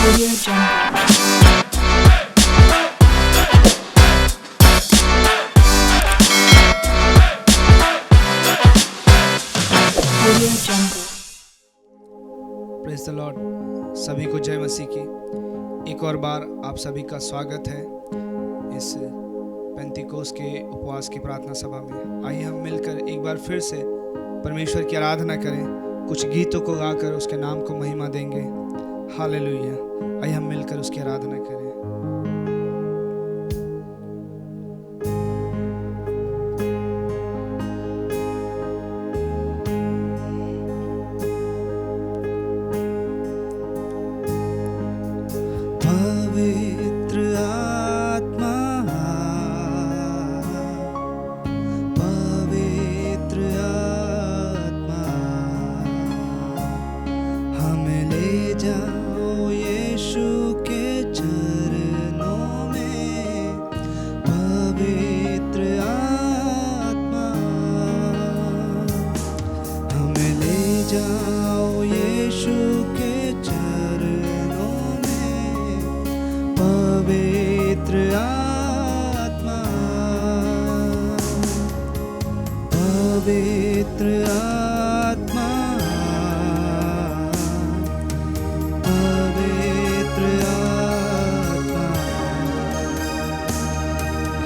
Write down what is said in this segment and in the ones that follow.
Audio Jungle. Audio Jungle. Praise the Lord. सभी को जय मसीह की। एक और बार आप सभी का स्वागत है इस पेंतिकोस के उपवास की प्रार्थना सभा में। आइए हम मिलकर एक बार फिर से परमेश्वर की आराधना करें, कुछ गीतों को गाकर उसके नाम को महिमा देंगे। हालेलुया। आइए हम मिलकर उसकी आराधना करें। पवित्र आत्मा, पवित्र आत्मा, हमें ले जाओ यीशु के चरणों में। पवित्र आत्मा, हमें ले जाओ यीशु के चरणों में। पवित्र आत्मा, पवित्र आत्मा, पवित्र आत्मा,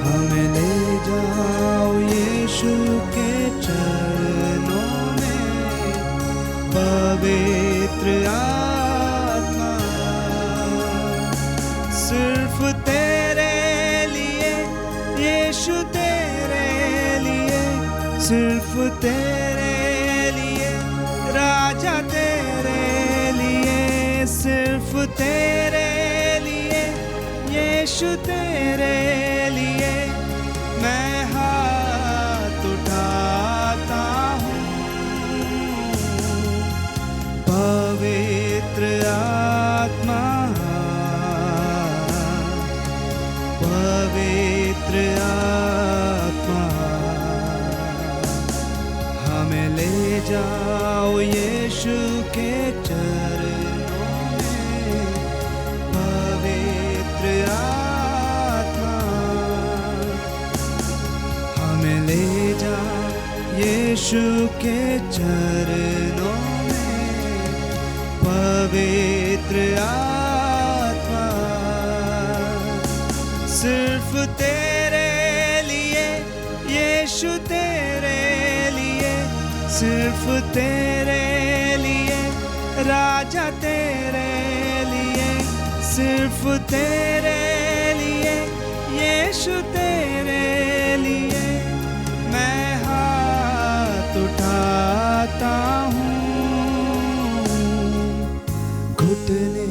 हमें ले जाओ यीशु के चरणों में। पवित्र आत्मा, सिर्फ तेरे लिए यीशु, तेरे लिए, सिर्फ तेरे लिए राजा, तेरे लिए, सिर्फ तेरे लिए यीशु, तेरे लिए मैं हाथ उठाता हूँ। पवित्र आत्मा, पवित्र आत्मा, हमें ले जाओ यीशु के चरणों में। पवित्र आत्मा, हमें ले जाओ यीशु के चरणों में। पवित्र आत्मा, सिर्फ तेरे लिए यीशु, तेरे लिए, सिर्फ तेरे लिए राजा, तेरे लिए, सिर्फ तेरे लिए यीशु, तेरे लिए मैं हाथ उठाता हूँ। घुटने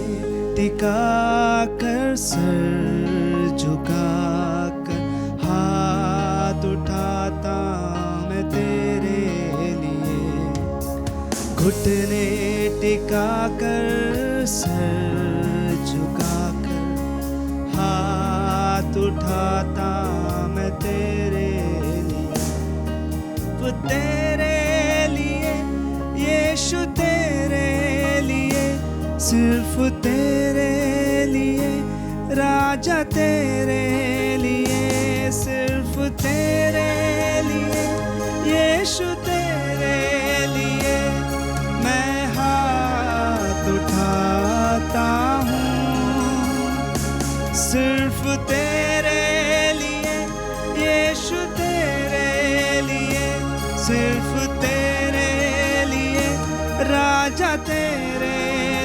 टिका कर, सर झुकाकर हाथ उठाता मैं तेरे लिए। घुटने टिकाकर, सर झुकाकर हाथ उठाता मैं तेरे लिए। वो तेरे लिए यीशु, तेरे लिए, सिर्फ तेरे लिए राजा, तेरे लिए, सिर्फ तेरे लिए यीशु, तेरे लिए मैं हाथ उठाता हूँ। सिर्फ तेरे लिए यीशु, तेरे लिए, सिर्फ तेरे लिए राजा, तेरे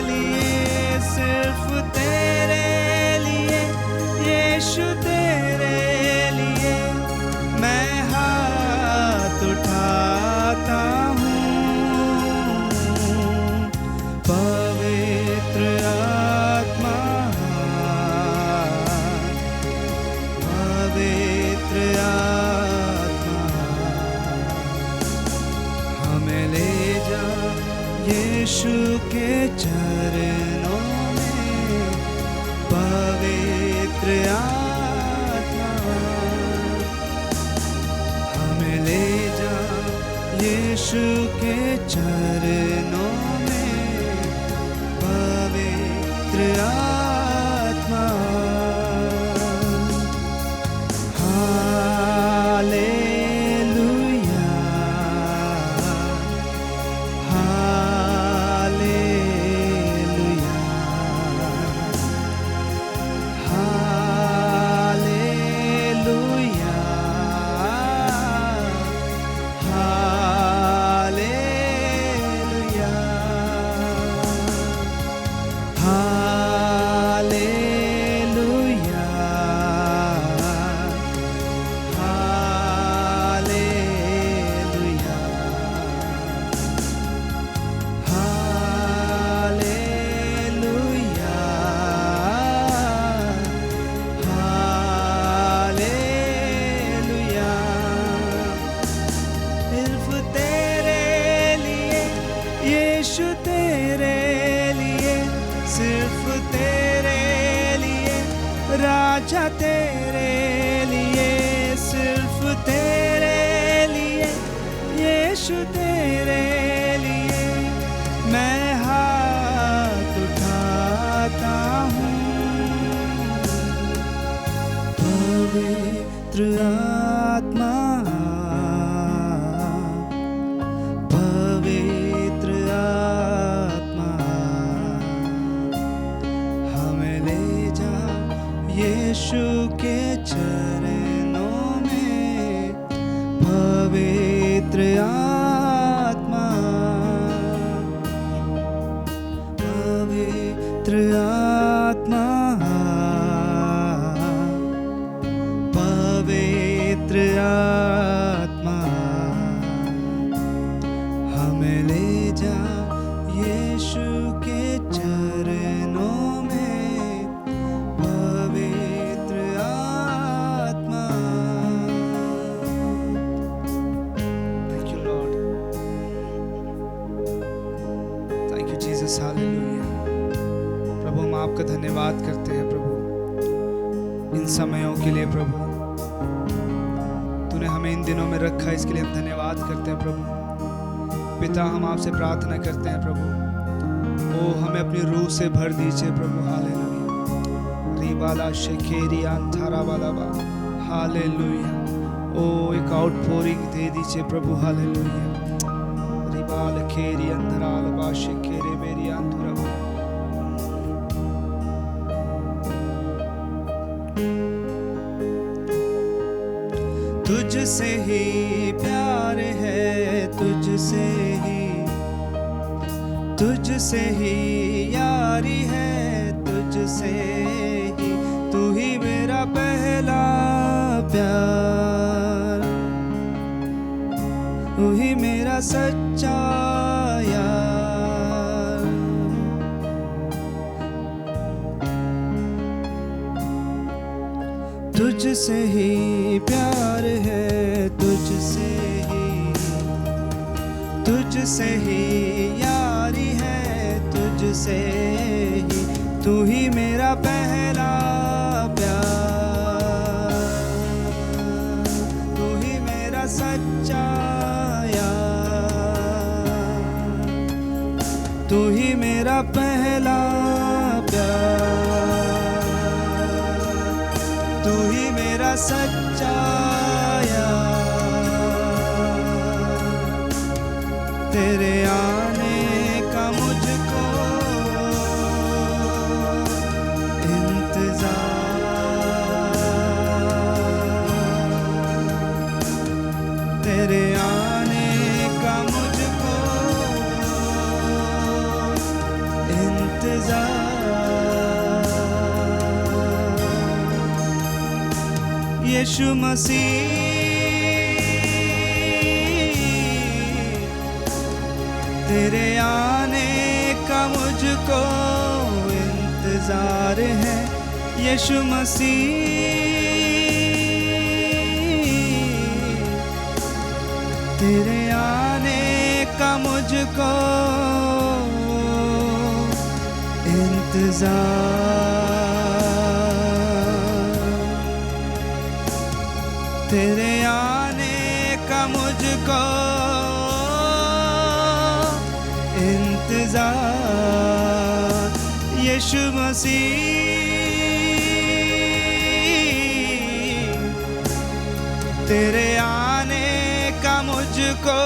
लिए, सिर्फ तेरे लिए यीशु, तेरे लिए मैं हाथ उठाता हूँ। पवित्र आत्मा, पवित्र आत्मा, हमें ले जा यीशु के चरणों में। पवित्र आत्मा, हमें ले जा यीशु के चरणों में। पवित्र यीशु तेरे लिए, सिर्फ तेरे लिए, राजा तेरे लिए, सिर्फ तेरे लिए, यीशु तेरे लिए मैं हाथ उठाता हूँ। पवित्र आत्मा, पवित्र आत्मा, हमें ले जा यीशु के चरणों में। पवित्र आत्मा, पवित्र आत्मा, पवित्र आत्मा, हमें ले जा यीशु के चरणों में। पवित्र आत्मा। Thank you Lord. Thank you Jesus. Hallelujah. प्रभु हम आपका धन्यवाद करते हैं प्रभु इन समयों के लिए। प्रभु तूने हमें इन दिनों में रखा, इसके लिए हम धन्यवाद करते हैं प्रभु। पिता हम आपसे प्रार्थना करते हैं प्रभु, ओ हमें अपनी रूह से भर दीजिए प्रभु। हालेलुया। रिबाला शेखेरी अंथारा वाला बा, हालेलुया। ओ एक आउटपोरिंग दे दीजिए प्रभु। हालेलुया। रिबाल खेरी अंधराल बा शेखेरे मेरी अंधुरा। तुझसे ही प्यार है, तुझसे ही यारी है, तुझसे ही, तू ही मेरा पहला प्यार, तू ही मेरा सच्चा यार। तुझसे ही प्यार है, तुझसे ही यारी है, तुझसे ही, तू ही मेरा पहला प्यार, तू ही मेरा सच्चा यार, तू ही मेरा पहला प्यार, तू ही मेरा सच्चा यार। तेरे आने का मुझको इंतजार, तेरे आने का मुझको इंतजार। यीशु मसीह तेरे आने का मुझको इंतजार है। यीशु मसीह तेरे आने का मुझको इंतजार, तेरे आने का मुझको इंतजार। यीशु मसीह तेरे आने का मुझको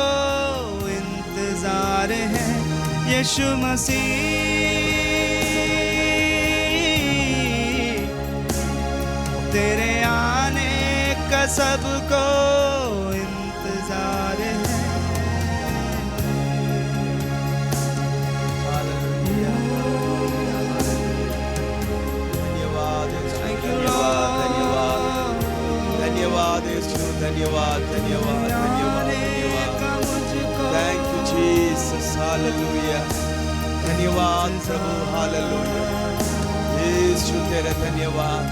इंतजार है। यीशु मसीह तेरे आने का सबको इंतजार है। धन्यवाद यीशु, धन्यवाद धन्यवाद धन्यवाद धन्यवाद। Thank you Jesus, hallelujah. धन्यवाद प्रभु, हालेलुया। यीशु तेरा धन्यवाद।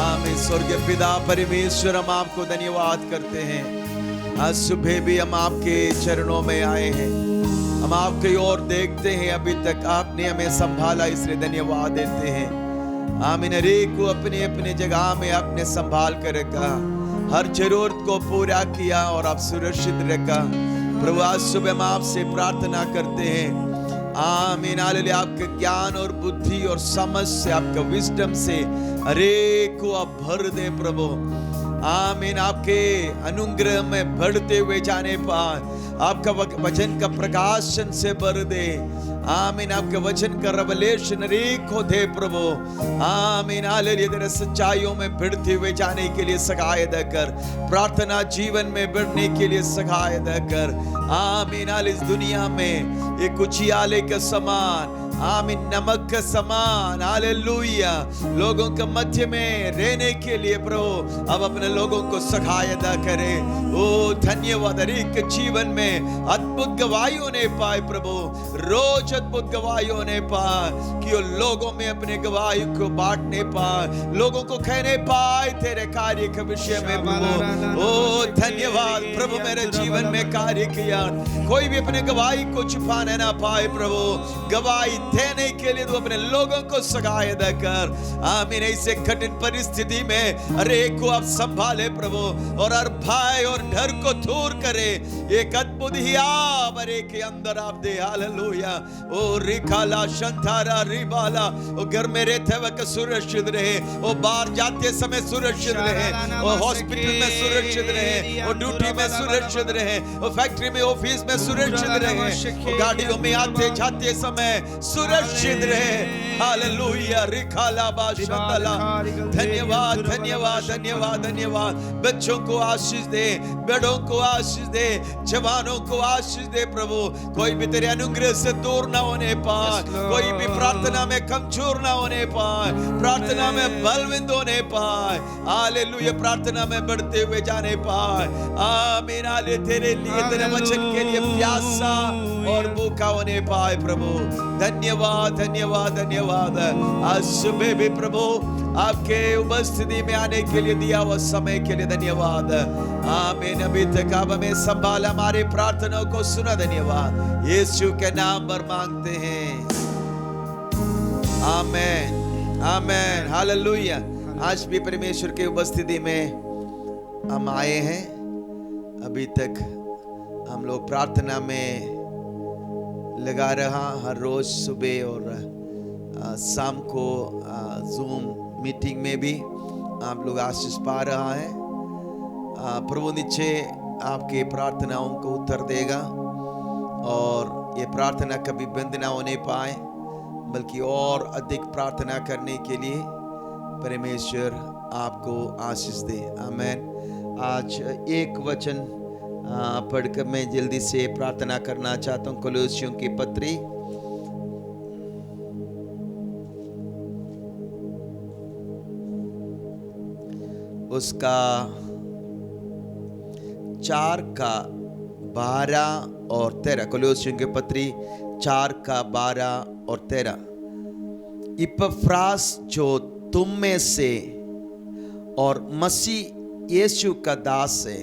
आमीन। स्वर्गीय पिता परमेश्वर, हम आपको धन्यवाद करते हैं। आज सुबह भी हम आपके चरणों में आए हैं। हम हम आपकी ओर देखते हैं, अभी तक आपने हमें संभाला, इसलिए धन्यवाद देते हैं। आमीन। हर एक को अपने अपने जगह में आपने संभाल कर रखा, हर जरूरत को पूरा किया और आप सुरक्षित रखा। प्रभु आज सुबह हम आपसे प्रार्थना करते हैं, आमीन हालेलुया, आपके ज्ञान और बुद्धि और समझ से, आपका विजडम से हर एक को आप भर दे प्रभु। आमीन। आपके अनुग्रह में बढ़ते हुए जाने पाए, आपका वचन का प्रकाशन से भर दे। आमीन। आपके वचन का रेवलेशन एक हो दे प्रभु। आमीन हालेलुया। तेरे सच्चाइयों में बढ़ते हुए जाने के लिए सहायता कर, प्रार्थना जीवन में बढ़ने के लिए सहायता कर। आमीन हालेलुया। इस दुनिया में एक उजियाले के समान, आमीन, नमक के समान, हालेलुया, लोगों के मध्य में रहने के लिए प्रभु अब अपने लोगों को सहायता करे। ओ धन्यवाद। हर एक के जीवन में अद्भुत गवाही होने पाए प्रभु, रोज अद्भुत गवाही होने पाए, कि वो लोगों में अपने गवाही को बांटने पाए, लोगों को कहने पाए तेरे कार्य के विषय में प्रभु। ओ धन्यवाद प्रभु, मेरे जीवन में कार्य किया, कोई भी अपने गवाही को छुपाने ना पाए प्रभु। गवाही देने के लिए तू अपने लोगों को सहायता कर। आमीन। ऐसे कठिन परिस्थिति में हर एक को आप संभाले प्रभु, और हर भय और डर को दूर करे। एक अद्भुत ही आप हर एक के अंदर आप दे। हालेलुया। ओ रिखाला शंतारा रिबाला, ओ घर में रहते वक्त सुरक्षित रहे, ओ बाहर जाते समय सुरक्षित रहे, ओ हॉस्पिटल में सुरक्षित रहे, ओ ड्यूटी में सुरक्षित रहे, ओ फैक्ट्री में, ऑफिस में सुरक्षित रहे, ओ गाड़ियों में आते जाते समय सुरक्षित रहे। हालेलुया। रिखाला बाशंदला। धन्यवाद धन्यवाद धन्यवाद धन्यवाद। बच्चों को आशीष दे, बड़ों को आशीष दे, जवानों को आशीष दे प्रभु। कोई भी तेरे अनुग्रह से दूर ना होने पाए, कोई भी प्रार्थना में कमजोर ना होने पाए, प्रार्थना में बलवंत होने पाए। हालेलुया। प्रार्थना में बढ़ते हुए जाने पाए। आमीन हालेलुया। तेरे लिए, तेरे वचन के लिए प्यासा और भूखा होने पाए प्रभु। धन्यवाद धन्यवाद धन्यवाद। आज सुबह भी प्रभु आपके उपस्थिति में आने के लिए दिया हुआ समय के लिए धन्यवाद। आमीन। अभी तक आप हमें संभाल, हमारे प्रार्थनाओं को सुना, धन्यवाद। यीशु के नाम पर मांगते हैं, आमीन आमीन हालेलुया। आज भी परमेश्वर के उपस्थिति में हम आए हैं। अभी तक हम लोग प्रार्थना में लगा रहा, हर रोज सुबह और शाम को जूम मीटिंग में भी आप लोग आशीष पा रहा है। प्रभु निश्चय आपके प्रार्थनाओं को उत्तर देगा, और ये प्रार्थना कभी बंद ना होने पाए, बल्कि और अधिक प्रार्थना करने के लिए परमेश्वर आपको आशीष दे। आमीन। आज एक वचन पढ़कर मैं जल्दी से प्रार्थना करना चाहता हूँ। कोलोसियों की पत्री उसका 4:12 और 13। कोलोसियों की पत्री 4:12 और 13। इपफ्रास जो तुम में से और मसीह यीशु का दास है,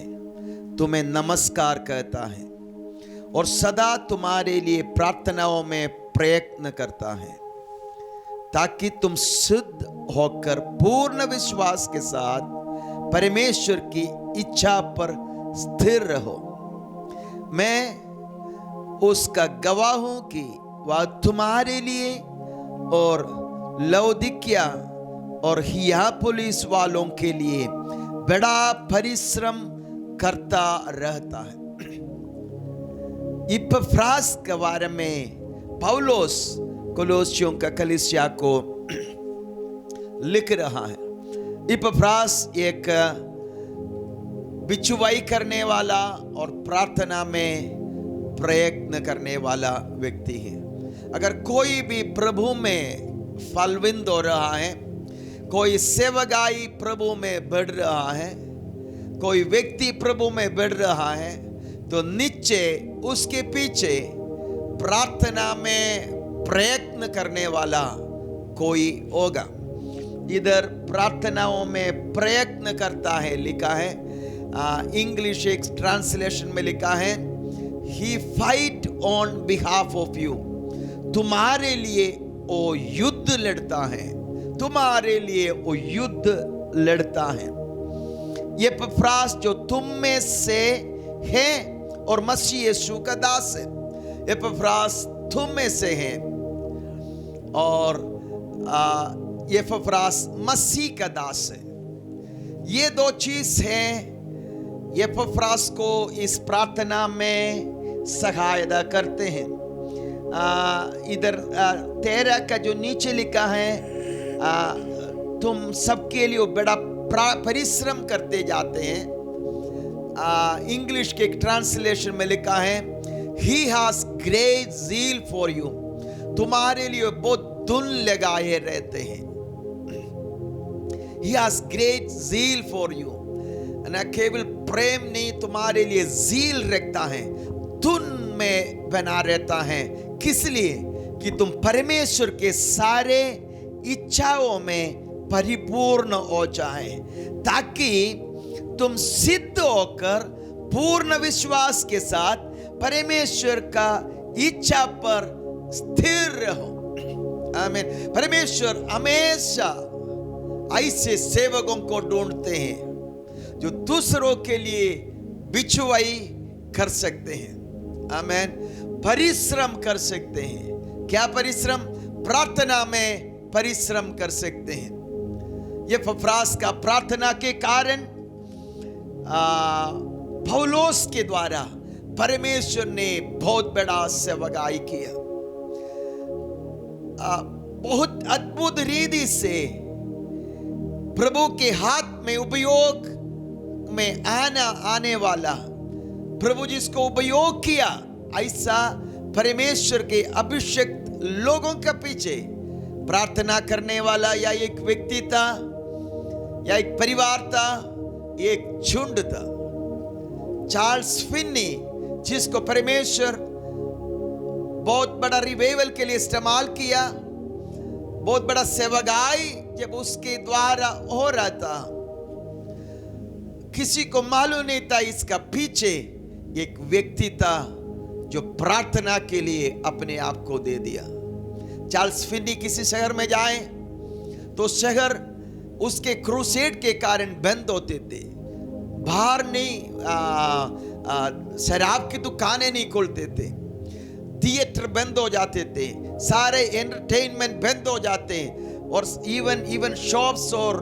तुम्हें नमस्कार कहता है, और सदा तुम्हारे लिए प्रार्थनाओं में प्रयत्न करता है, ताकि तुम शुद्ध होकर पूर्ण विश्वास के साथ परमेश्वर की इच्छा पर स्थिर रहो। मैं उसका गवाह हूं कि वह तुम्हारे लिए और लौदीकिया और हियापुलिस वालों के लिए बड़ा परिश्रम करता रहता है। इपफ्रास के बारे में पौलुस कोलोसियों का कलीसिया को लिख रहा है। इपफ्रास एक बिचुवाई करने वाला और प्रार्थना में प्रयत्न करने वाला व्यक्ति है। अगर कोई भी प्रभु में फलविंद हो रहा है, कोई सेवगाई प्रभु में बढ़ रहा है, कोई व्यक्ति प्रभु में बढ़ रहा है, तो निश्चय उसके पीछे प्रार्थना में प्रयत्न करने वाला कोई होगा। इधर प्रार्थनाओं में प्रयत्न करता है लिखा है। इंग्लिश एक ट्रांसलेशन में लिखा है, He fight on behalf of you. तुम्हारे लिए वो युद्ध लड़ता है, तुम्हारे लिए वो युद्ध लड़ता है। ये एपफ्रास जो तुम में से है और मसीह यीशु का दास है। एपफ्रास तुम में से है और ये एपफ्रास मसीह का दास है। ये दो चीज है ये एपफ्रास को इस प्रार्थना में सहायता करते हैं। इधर 13 का जो नीचे लिखा है, तुम सबके लिए बड़ा परिश्रम करते जाते हैं। इंग्लिश के एक ट्रांसलेशन में लिखा है, He has great zeal for you. तुम्हारे लिए बहुत धुन लगाए रहते हैं। He has great zeal for you. न केवल प्रेम नहीं, तुम्हारे लिए zeal रखता है, धुन में बना रहता है। किस लिए? कि तुम परमेश्वर के सारे इच्छाओं में परिपूर्ण हो जाए, ताकि तुम सिद्ध होकर पूर्ण विश्वास के साथ परमेश्वर का इच्छा पर स्थिर रहो। आमीन। परमेश्वर हमेशा ऐसे सेवकों को ढूंढते हैं जो दूसरों के लिए बिछुआई कर सकते हैं। आमीन। परिश्रम कर सकते हैं। क्या परिश्रम? प्रार्थना में परिश्रम कर सकते हैं। ये एपफ्रास का प्रार्थना के कारण पौलुस के द्वारा परमेश्वर ने बहुत बड़ा सेवकाई किया। बहुत अद्भुत रीति से प्रभु के हाथ में उपयोग में आने वाला, प्रभु जिसको उपयोग किया, ऐसा परमेश्वर के अभिषिक्त लोगों के पीछे प्रार्थना करने वाला या एक व्यक्ति था या एक परिवार था, एक झुंड था। चार्ल्स फिन्नी, जिसको परमेश्वर बहुत बड़ा रिवाइवल के लिए इस्तेमाल किया, बहुत बड़ा सेवकाई जब उसके द्वारा हो रहा था, किसी को मालूम नहीं था इसका पीछे एक व्यक्ति था जो प्रार्थना के लिए अपने आप को दे दिया। चार्ल्स फिन्नी किसी शहर में जाए तो शहर उसके क्रूसेड के कारण बंद होते थे, बाहर नहीं, शराब की दुकानें नहीं खुलते थे, थिएटर बंद हो जाते थे, सारे एंटरटेनमेंट बंद हो जाते, और इवन शॉप्स और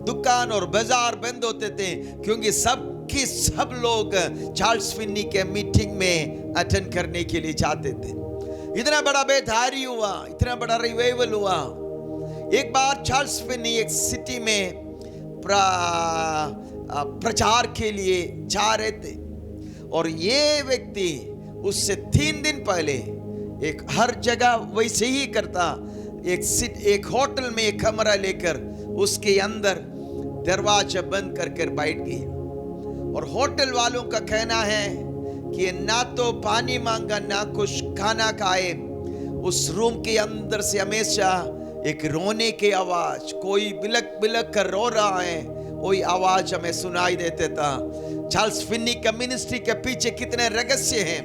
दुकान और बाजार बंद होते थे, क्योंकि सब लोग चार्ल्स फिन्नी के मीटिंग में अटेंड करने के लिए जाते थे। इतना बड़ा बेदारी हुआ, इतना बड़ा रिवाइवल हुआ। एक बार चार्ल्स फिन्नी एक सिटी में प्रचार के लिए जा रहे थे, और ये व्यक्ति उससे 3 दिन पहले एक हर जगह वैसे ही करता, एक होटल में एक कमरा लेकर उसके अंदर दरवाजा बंद कर बैठ गया। और होटल वालों का कहना है कि ना तो पानी मांगा ना कुछ खाना खाए, उस रूम के अंदर से हमेशा एक रोने की आवाज, कोई बिलक बिलक कर रो रहा है, वही आवाज हमें सुनाई देता था। चार्ल्स फिन्नी का मिनिस्ट्री के पीछे कितने रहस्य हैं,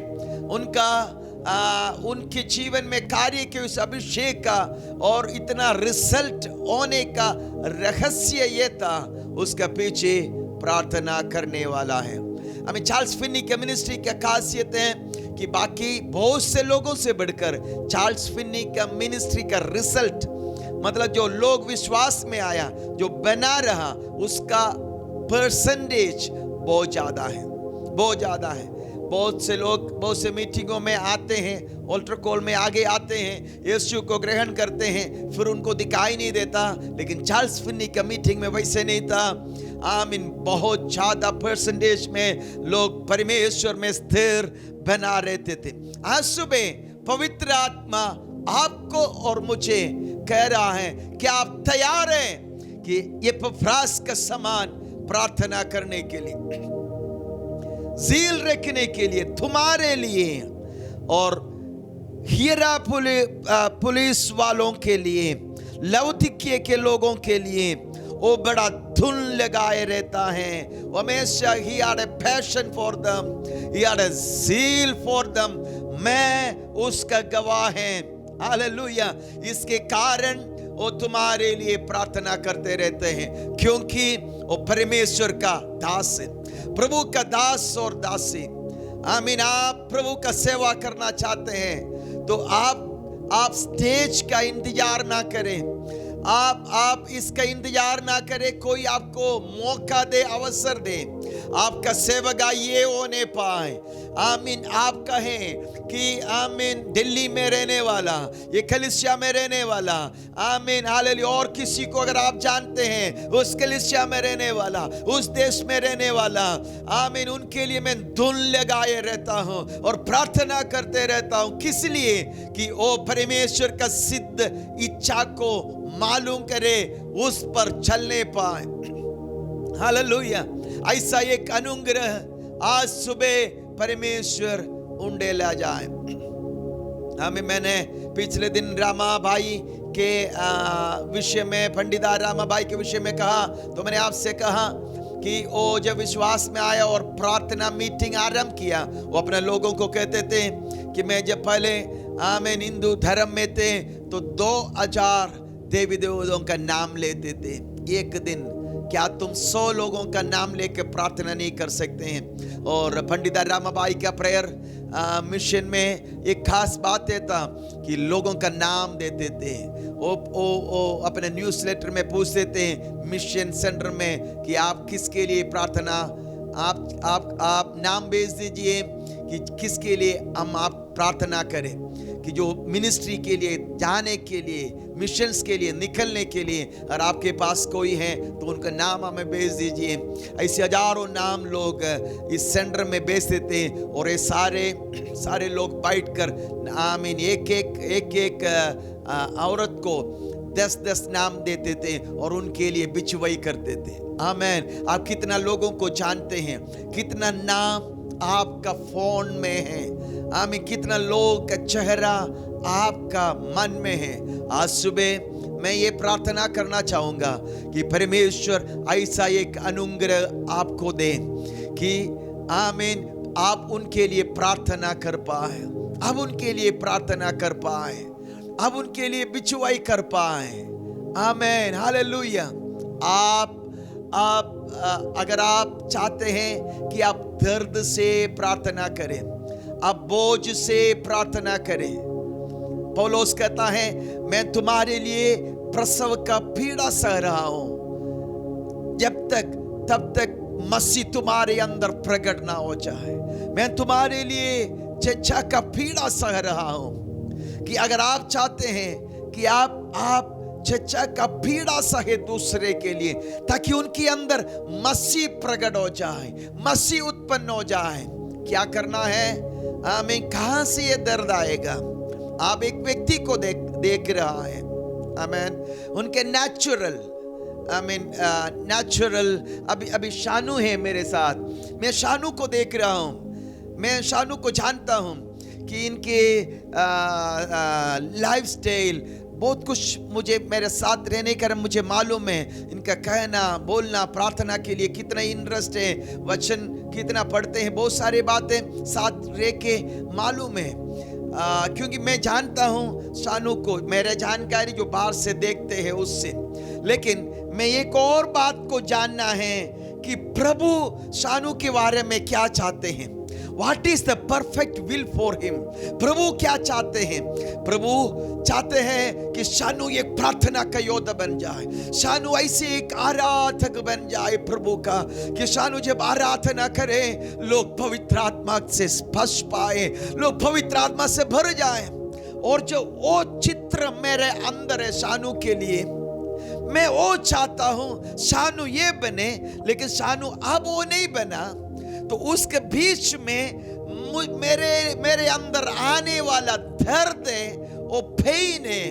उनके जीवन में कार्य के उस अभिषेक का और इतना रिजल्ट होने का रहस्य ये था, उसका पीछे प्रार्थना करने वाला है। हमें चार्ल्स फिन्नी के मिनिस्ट्री की खासियत है कि बाकी बहुत से लोगों से बढ़कर चार्ल्स फिन्नी का मिनिस्ट्री का रिजल्ट, मतलब जो लोग विश्वास में आया, जो बना रहा, उसका परसेंटेज बहुत ज्यादा है, बहुत ज्यादा है। बहुत से लोग बहुत से मीटिंगों में आते हैं, ऑल्टर कॉल में आगे आते हैं, यीशु को ग्रहण करते हैं, फिर उनको दिखाई नहीं देता। लेकिन चार्ल्स फिन्नी का मीटिंग में वैसे नहीं था। आमीन। बहुत ज्यादा परसेंटेज में लोग परमेश्वर में स्थिर बना रहते थे। आज सुबह पवित्र आत्मा आपको और मुझे कह रहा है कि आप तैयार हैं कि ये एपफ्रास का समान प्रार्थना करने के लिए, ज़ील रखने के लिए, तुम्हारे लिए और हियरापुलिस वालों के लिए, लौदीकिया के लोगों के लिए वो बड़ा धुन लगाए रहता है। हमेशा he had a passion for them, he had a zeal for them। मैं उसका गवाह है, हालेलुया। इसके कारण वो तुम्हारे लिए प्रार्थना करते रहते हैं, क्योंकि वो परमेश्वर का दास है, प्रभु का दास और दासी। आमीन। आप प्रभु का सेवा करना चाहते हैं तो आप स्टेज का इंतजार ना करें, आप इसका इंतजार ना करें कोई आपको मौका दे, अवसर दे, आपका सेवका ये होने पाए। आमीन। आप कहें कि आमीन दिल्ली में रहने वाला, ये कलीसिया में रहने वाला, आमीन हालेलुया, और किसी को अगर आप जानते हैं उस कलीसिया में रहने वाला, उस देश में रहने वाला, आमीन, उनके लिए मैं धुन लगाए रहता हूं और प्रार्थना करते रहता हूं। किस लिए? कि वो परमेश्वर का सिद्ध इच्छा को मालूम करे, उस पर चलने पाए। हालेलुया। ऐसा एक अनुग्रह आज सुबह परमेश्वर उंडेला जाए हमें। मैंने पिछले दिन रामा भाई के विषय में, पंडित रामा भाई के विषय में कहा, तो मैंने आपसे कहा कि वो जब विश्वास में आया और प्रार्थना मीटिंग आरंभ किया, वो अपने लोगों को कहते थे कि मैं जब पहले आमीन हिंदू धर्म में थे तो 2000 देवी देवताओं का नाम लेते थे एक दिन। क्या तुम 100 लोगों का नाम लेकर प्रार्थना नहीं कर सकते हैं? और पंडित रामाबाई का प्रेयर मिशन में एक खास बात है था कि लोगों का नाम देते थे। वो अपने न्यूज़लेटर में पूछते थे मिशन सेंटर में कि आप किसके लिए प्रार्थना, आप नाम भेज दीजिए कि किसके लिए हम आप प्रार्थना करें, कि जो मिनिस्ट्री के लिए जाने के लिए, मिशंस के लिए निकलने के लिए, और आपके पास कोई है तो उनका नाम हमें भेज दीजिए। ऐसे हजारों नाम लोग इस सेंटर में भेज देते हैं और ये सारे लोग बैठकर आमीन एक औरत को 10-10 नाम देते थे और उनके लिए बिचवाई करते थे। आमीन। आप कितना लोगों को जानते हैं, कितना नाम आपका फोन में है, आमीन, कितना लोग का चेहरा आपका मन में है। आज सुबह मैं ये प्रार्थना करना चाहूंगा कि परमेश्वर ऐसा एक अनुग्रह आपको दे कि आमीन आप उनके लिए प्रार्थना कर पाए, अब उनके लिए प्रार्थना कर पाए, अब उनके लिए बिचवाई कर पाए। आमीन हालेलुया। आप अगर आप चाहते हैं कि आप दर्द से प्रार्थना करें, आप बोझ से प्रार्थना करें, पौलुस कहता है मैं तुम्हारे लिए प्रसव का पीड़ा सह रहा हूं, तब तक मसीह तुम्हारे अंदर प्रकट ना हो जाए। मैं तुम्हारे लिए चर्चा का पीड़ा सह रहा हूं। कि अगर आप चाहते हैं कि आप चर्चा का पीड़ा सहे दूसरे के लिए, ताकि उनके अंदर मसीह प्रकट हो जाए, मसीह उत्पन्न हो जाए, क्या करना है? आमीन। कहां से ये दर्द आएगा? आप एक व्यक्ति को देख रहा है, आमीन, उनके नेचुरल अभी शानू है मेरे साथ, मैं शानू को देख रहा हूं, मैं शानू को जानता हूं कि इनके लाइफ स्टाइल बहुत कुछ मुझे मेरे साथ रहने का मुझे मालूम है। इनका कहना बोलना, प्रार्थना के लिए कितना इंटरेस्ट है, वचन कितना पढ़ते हैं, बहुत सारी बातें साथ रह के मालूम है। क्योंकि मैं जानता हूं शानू को, मेरे जानकारी जो बाहर से देखते हैं उससे। लेकिन मैं एक और बात को जानना है कि प्रभु शानू के बारे में क्या चाहते हैं। What is the perfect will for him? प्रभु क्या चाहते हैं? प्रभु चाहते हैं कि शानू एक प्रार्थना का योद्धा बन जाए, शानू ऐसे एक आराधक बन जाए प्रभु का, कि शानू जब आराधना करे लोग पवित्र आत्मा से स्पर्श पाए, लोग पवित्र आत्मा से भर जाए। और जो वो चित्र मेरे अंदर है शानू के लिए, मैं वो चाहता हूं शानू ये बने, लेकिन शानू अब वो नहीं बना तो उसके बीच में मेरे अंदर आने वाला दर्द है, वो पेन है,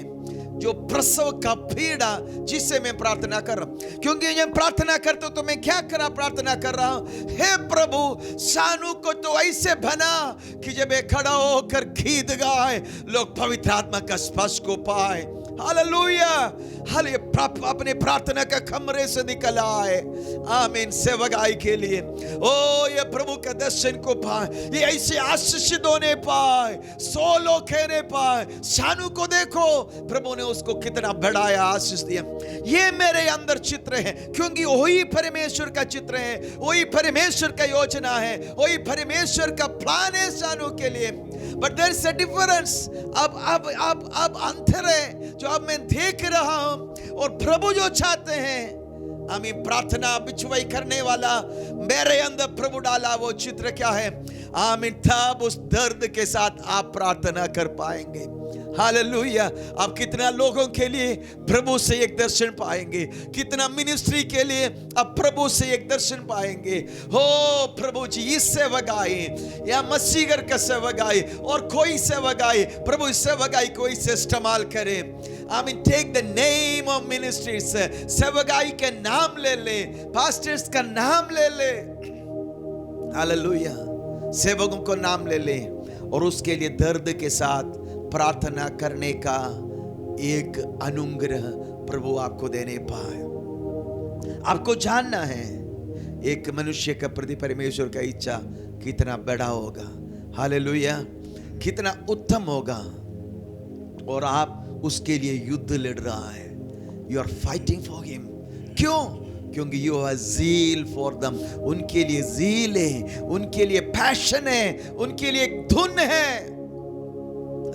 जो प्रसव का पीड़ा, जिससे मैं प्रार्थना कर रहा हूं। क्योंकि जब प्रार्थना करता हूं तो मैं क्या प्रार्थना कर रहा हूं? हे प्रभु शानू को तो ऐसे बना कि जब ये खड़ा होकर गीत गाए लोग पवित्र आत्मा का स्पर्श को पाए। हालेलुया, हालेलुया, अपने प्रार्थना का कमरे से निकल आए, आमीन, सेवकाई के लिए। ओ ये प्रभु का दर्शन को पाए, ये ऐसे आशीषित होने पाए, 100 लोग कहने पाए, शानू को देखो प्रभु ने उसको कितना बढ़ाया, आशीष दिया। ये मेरे अंदर चित्र है, क्योंकि वही परमेश्वर का चित्र है, वही परमेश्वर का योजना है, वही परमेश्वर का प्लान है शानू के लिए। But there is a difference. अब अंतर है जो अब मैं देख रहा हूं, और प्रभु जो चाहते हैं, आमीन, प्रार्थना बिछुआई करने वाला मेरे अंदर प्रभु डाला वो चित्र क्या है, आमीन, तब उस दर्द के साथ आप प्रार्थना कर पाएंगे। हालेलुया। आप कितना लोगों के लिए प्रभु से एक दर्शन पाएंगे, कितना मिनिस्ट्री के लिए आप प्रभु से एक दर्शन पाएंगे। हो प्रभु जी, इस सेवकाई या मसीगर का सेवकाई और कोई सेवकाई, प्रभु इस सेवकाई को इसे इस्तेमाल करे। आमीन, take the name of ministries, सेवकाई के नाम ले ले, पास्टर्स का नाम ले ले, हालेलुया, सेवकों को नाम ले ले, और उसके लिए दर्द के साथ प्रार्थना करने का एक अनुग्रह प्रभु आपको देने पाए। आपको जानना है एक मनुष्य का प्रति परमेश्वर का इच्छा कितना बड़ा होगा, हालेलुया, कितना उत्तम होगा, और आप उसके लिए युद्ध लड़ रहा है। You are fighting for him. क्यों? क्योंकि you are zeal for them. उनके लिए ज़ील है, उनके लिए पैशन है, उनके लिए एक धुन है।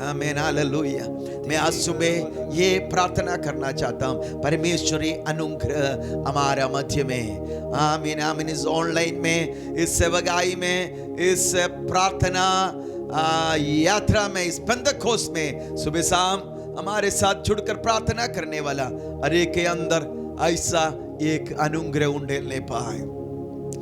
आमीन, हालेलुया। मैं आज सुबह ये प्रार्थना करना चाहता हूँ, परमेश्वरी अनुग्रह हमारा मध्य में, आमीन, आमीन, इस ऑनलाइन में, इस सेवकाई में, इस प्रार्थना यात्रा में, इस पेंतकोस्त में सुबह शाम हमारे साथ जुड़कर प्रार्थना करने वाला हर एक के अंदर ऐसा एक अनुग्रह उंडेलने पाए।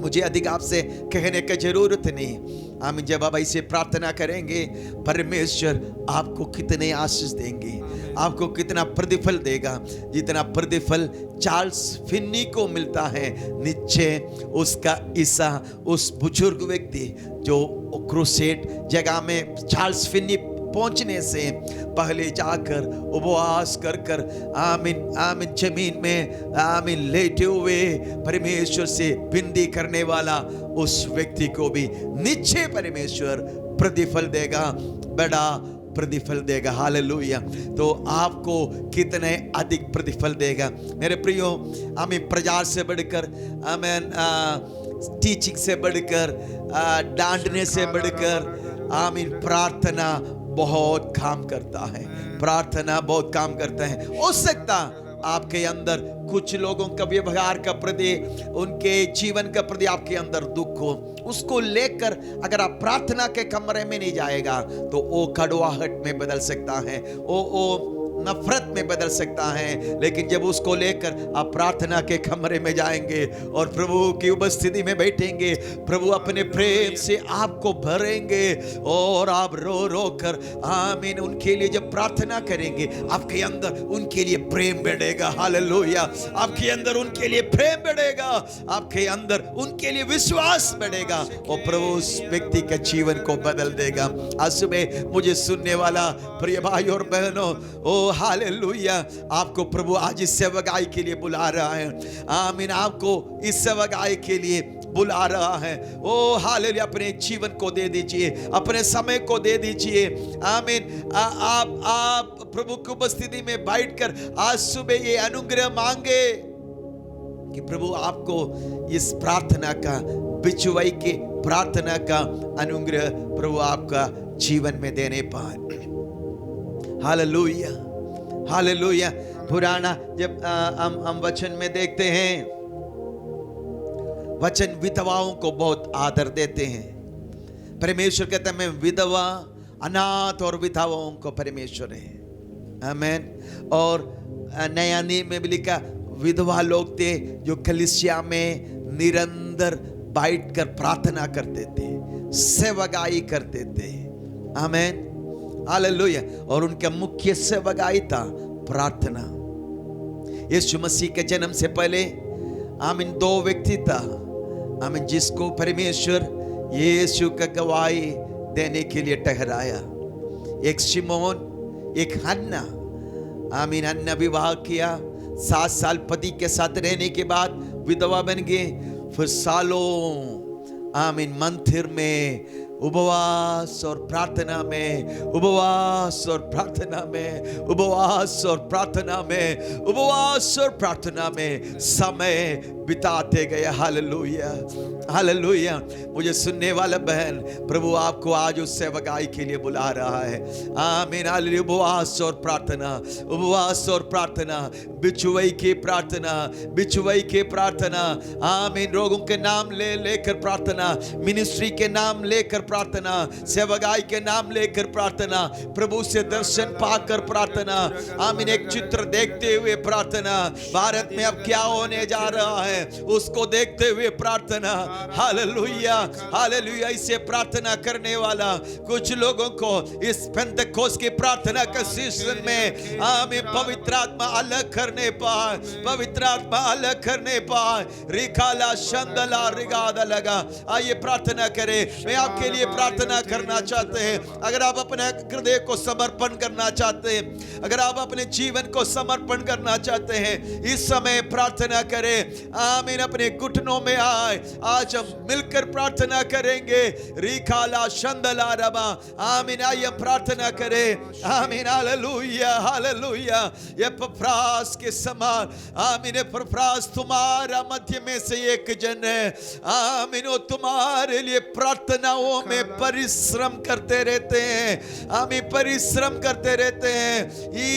मुझे अधिक आपसे कहने की जरूरत नहीं। हम जब आप ऐसे प्रार्थना करेंगे, परमेश्वर आपको कितने आशीष देंगे, आपको कितना प्रतिफल देगा। जितना प्रतिफल चार्ल्स फिन्नी को मिलता है, निश्चय उसका ईसा, उस बुजुर्ग व्यक्ति जो क्रूसेड जगह में चार्ल्स फिन्नी पहुंचने से पहले जाकर उपवास कर कर, आमीन, आमीन, जमीन में, आमीन, लेटे हुए परमेश्वर से विनती करने वाला उस व्यक्ति को भी निश्चय परमेश्वर प्रतिफल देगा, बड़ा प्रतिफल देगा। हालेलुया। तो आपको कितने अधिक प्रतिफल देगा मेरे प्रियो। आमीन, प्रचार से बढ़कर, आमीन, टीचिंग से बढ़कर, डांटने से बढ़कर, आमीन, प्रार्थना बहुत काम करता है, प्रार्थना बहुत काम करता है। हो सकता आपके अंदर कुछ लोगों का व्यवहार का प्रति, उनके जीवन का प्रति आपके अंदर दुख हो, उसको लेकर अगर आप प्रार्थना के कमरे में नहीं जाएगा तो वो कड़वाहट में बदल सकता है, वो नफरत में बदल सकता है। लेकिन जब उसको लेकर आप प्रार्थना के कमरे में जाएंगे और प्रभु की उपस्थिति में बैठेंगे, प्रभु अपने प्रेम से आपको भरेंगे और आप रो रो कर, आमीन, उनके लिए जब प्रार्थना करेंगे, आपके अंदर उनके लिए प्रेम बढ़ेगा। हालेलुया। आपके अंदर उनके लिए प्रेम बढ़ेगा, आपके अंदर उनके लिए विश्वास बढ़ेगा, और प्रभु उस व्यक्ति के जीवन को बदल देगा। आज सुबह मुझे सुनने वाला प्रिय भाई और बहनों, ओ हालेलुया, आपको प्रभु आज इस सेवकाई के लिए बुला रहा है। आमीन, आपको इस सेवकाई के लिए बुला रहा है। ओ हालेलुया, अपने जीवन को दे दीजिए, अपने समय को दे दीजिए। आमीन, आप प्रभु की उपस्थिति में बैठकर आज सुबह ये अनुग्रह मांगे कि प्रभु आपको इस प्रार्थना का, बिचुआई के प्रार्थना का अनुग्रह प्रभु आपका जीवन में देने पाए। Hallelujah, hallelujah. पुराना जब हम वचन में देखते हैं, वचन विधवाओं को बहुत आदर देते हैं। परमेश्वर कहते हैं मैं विधवा, अनाथ और विधवाओं को परमेश्वर है। आमीन। और नया नियम में भी लिखा, विधवा लोग थे जो कलीसिया में निरंतर बैठकर प्रार्थना करते थे, सेवकाई करते थे। आमीन, हालेलुया। और उनका मुख्य सेवकाई था प्रार्थना। यीशु मसीह के जन्म से पहले, आमीन, 2 व्यक्ति था, आमीन, जिसको परमेश्वर यीशु का गवाही देने के लिए ठहराया। एक शिमोन, एक हन्ना। आमीन। अन्य विवाह किया, 7 साल पति के साथ रहने के बाद विधवा बन गए, फिर सालों आमीन मंदिर में उपवास और प्रार्थना में, उपवास और प्रार्थना में, उपवास और प्रार्थना में, उपवास और प्रार्थना में समय बिताते गए। Hallelujah, hallelujah. मुझे सुनने वाला बहन, प्रभु आपको आज उस सेवकाई के लिए बुला रहा है। आमीन, हालेलुया। उपवास और प्रार्थना, उपवास और प्रार्थना, बिछुआई की प्रार्थना, बिछुआई की प्रार्थना, आमीन। रोगों के नाम ले लेकर प्रार्थना, मिनिस्ट्री के नाम लेकर प्रार्थना, सेवकाई के नाम लेकर प्रार्थना, प्रभु से दर्शन पाकर प्रार्थना, आमीन। एक चित्र देखते हुए प्रार्थना, भारत में अब क्या होने जा रहा है उसको देखते हुए प्रार्थना। Hallelujah, hallelujah. इसे प्रार्थना करने वाला कुछ लोगों को इस पेंटेकोस्ट की प्रार्थना के सीजन में आमीन पवित्र आत्मा अलग करने पाए, पवित्र आत्मा अलग करने पाए। रिकाला शंदला रिगादा लगा। आइए प्रार्थना करें। मैं आपके लिए प्रार्थना करना चाहते हैं। अगर आप अपने हृदय को समर्पण करना चाहते हैं, अगर आप अपने जीवन को समर्पण करना चाहते हैं, इस समय प्रार्थना करें। आमीन। अपने घुटनों में आए, आज हम मिलकर प्रार्थना करेंगे। रिकाला शंदला रबा। आमीन। आइए प्रार्थना करें। आमीन, हालेलुया, हालेलुया। ये पफरास के समान, आमीन, पफरास तुम्हारा मध्य में से एक जन है, आमीन। वो तुम्हारे लिए प्रार्थनाओं में परिश्रम करते रहते हैं, आमीन, परिश्रम करते रहते हैं। He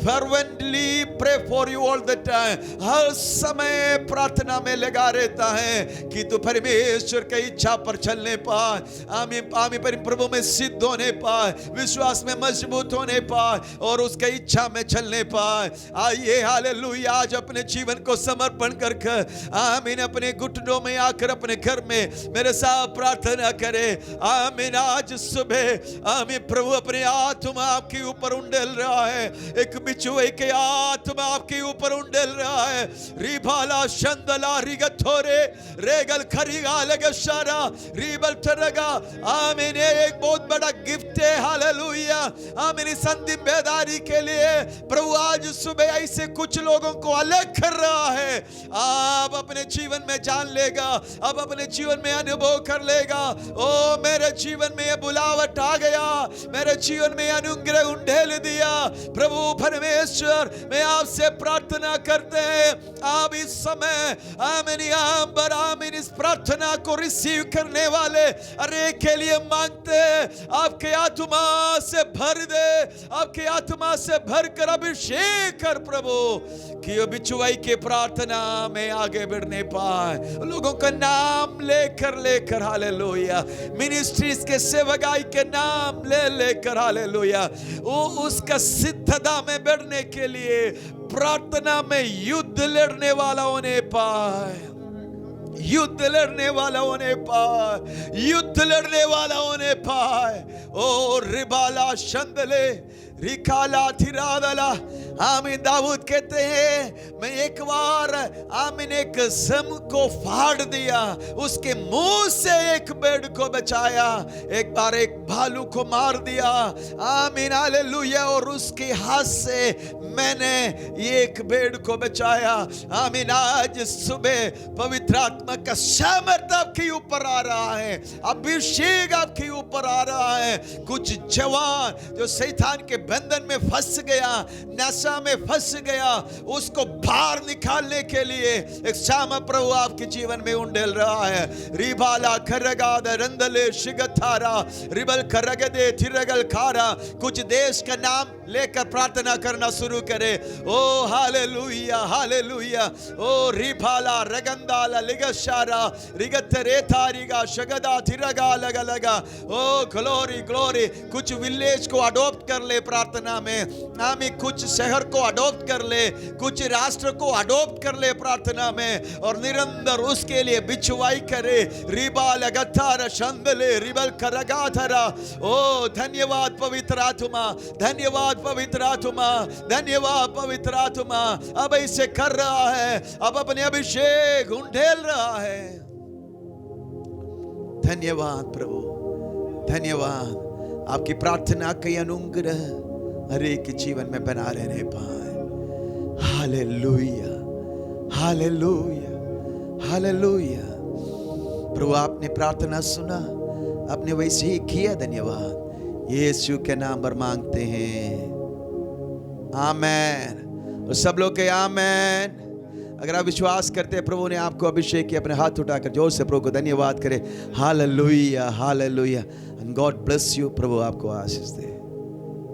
fervently pray for you all the time। हर समय प्रार्थना में लगा रहता है कि तू परमेश्वर की इच्छा पर चलने पाए, आमीन, आमीन। प्रभु में सिद्ध होने पाए, विश्वास में मजबूत होने पाए और उसकी इच्छा में चलने पाए। आइए, हालेलुया। आज अपने जीवन को समर्पण करके, आमीन, अपने घुटनों में आकर अपने घर में मेरे साथ प्रार्थना करें। आमीन। आज सुबह, आमीन, प्रभु अपने आत्मा आपके ऊपर उंडेल रहा है, एक बिछुए के आत्मा आपके ऊपर उंडेल रहा है। रिभाला शंदला रिगथोरे रेगल खरीगा लगशारा रिबल तरगा। आमीन। एक बहुत बड़ा गिफ्ट है। हालेलुया, आमीन। इस अंतिम बेदारी के लिए प्रभु आज सुबह ऐसे कुछ लोगों को अलग कर रहा है। आप अपने जीवन में जान लेगा, अब अपने जीवन में अनुभव कर लेगा। ओ मेरे जीवन में ये बुलावट आ गया, मेरे जीवन में अनुग्रह उंडेल दिया। प्रभु परमेश्वर, मैं आपसे प्रार्थना करते हैं, आप इस समय आमीन यहाँ पर, आमीन, इस प्रार्थना को रिसीव करने वाले अरे के लिए मांगते हैं, आपके आत्मा से भर दे, आपके आत्मा से भर कर अभिषेक कर प्रभु, कि वो बिछुआई के प्रार्थना में आगे बढ़ने पाए, लोगों का नाम लेकर लेकर, हालेलुया, मिनिस्ट्रीज के सेवकाई के नाम ले लेकर, हालेलुया, वो उसका सिद्धता में बढ़ने के लिए प्रार्थना में युद्ध लड़ने वाला होने पाए, युद्ध लड़ने वाला होने पाए, युद्ध लड़ने वाला होने पाए। ओ रिबाला शंदले रिकाला थिरादला। आमीन। दाऊद कहते हैं, मैं एक बार, आमीन, एक सम को फाड़ दिया, उसके मुंह से एक भेड़ को बचाया, एक बार एक भालू को मार दिया, आमीन, हालेलुया, और उसके हाथ से मैंने एक भेड़ को बचाया। आमीन। आज सुबह पवित्र आत्मा का सामर्थ आपके ऊपर आ रहा है, अभिषेक आपके ऊपर आ रहा है। कुछ जवान जो शैतान के बंधन में फंस गया, नशा में फंस गया, उसको बाहर निकालने के लिए एक साम प्रभु आपके जीवन में उंडेल रहा है। रिबाला खरगाद रंदले शिगथारा रिबल खरगदे थिरगल खारा। कुछ देश का नाम लेकर प्रार्थना करना शुरू करे। ओ हालेलुया, हालेलुया। ओ रिबाला रगंदाला लिगशारा रिगतरेथा रिगा शगदा थिरगा लगा लगा। ओ ग्लोरी ग्लोरी। कुछ विलेज को अडॉप्ट कर ले प्रार्थना में, आमीन, कुछ शहर को अडॉप्ट कर ले, कुछ राष्ट्र को अडॉप्ट कर ले प्रार्थना में, और निरंतर उसके लिए बिछुआई करे। रिबाल गथार शंदले रिबल करगाधरा। ओ धन्यवाद पवित्र आत्मा, धन्यवाद पवित्र आत्मा, धन्यवाद पवित्र आत्मा। अब ऐसे कर रहा है, अब अपने अभिषेक उंडेल रहा है। धन्यवाद प्रभु, धन्यवाद। आपकी प्रार्थना के अनुग्रह हर एक के जीवन में बना रहने पाए। Hallelujah, hallelujah, hallelujah. प्रभु आपने प्रार्थना सुना, आपने वैसे ही किया, धन्यवाद। यीशु के नाम पर मांगते हैं, आमेन। और सब लोग के आमेन। अगर आप विश्वास करते हैं प्रभु ने आपको अभिषेक किया, अपने हाथ उठाकर जोर से प्रभु को धन्यवाद करें। Hallelujah, hallelujah. And God bless you. प्रभु आपको आशीष दे।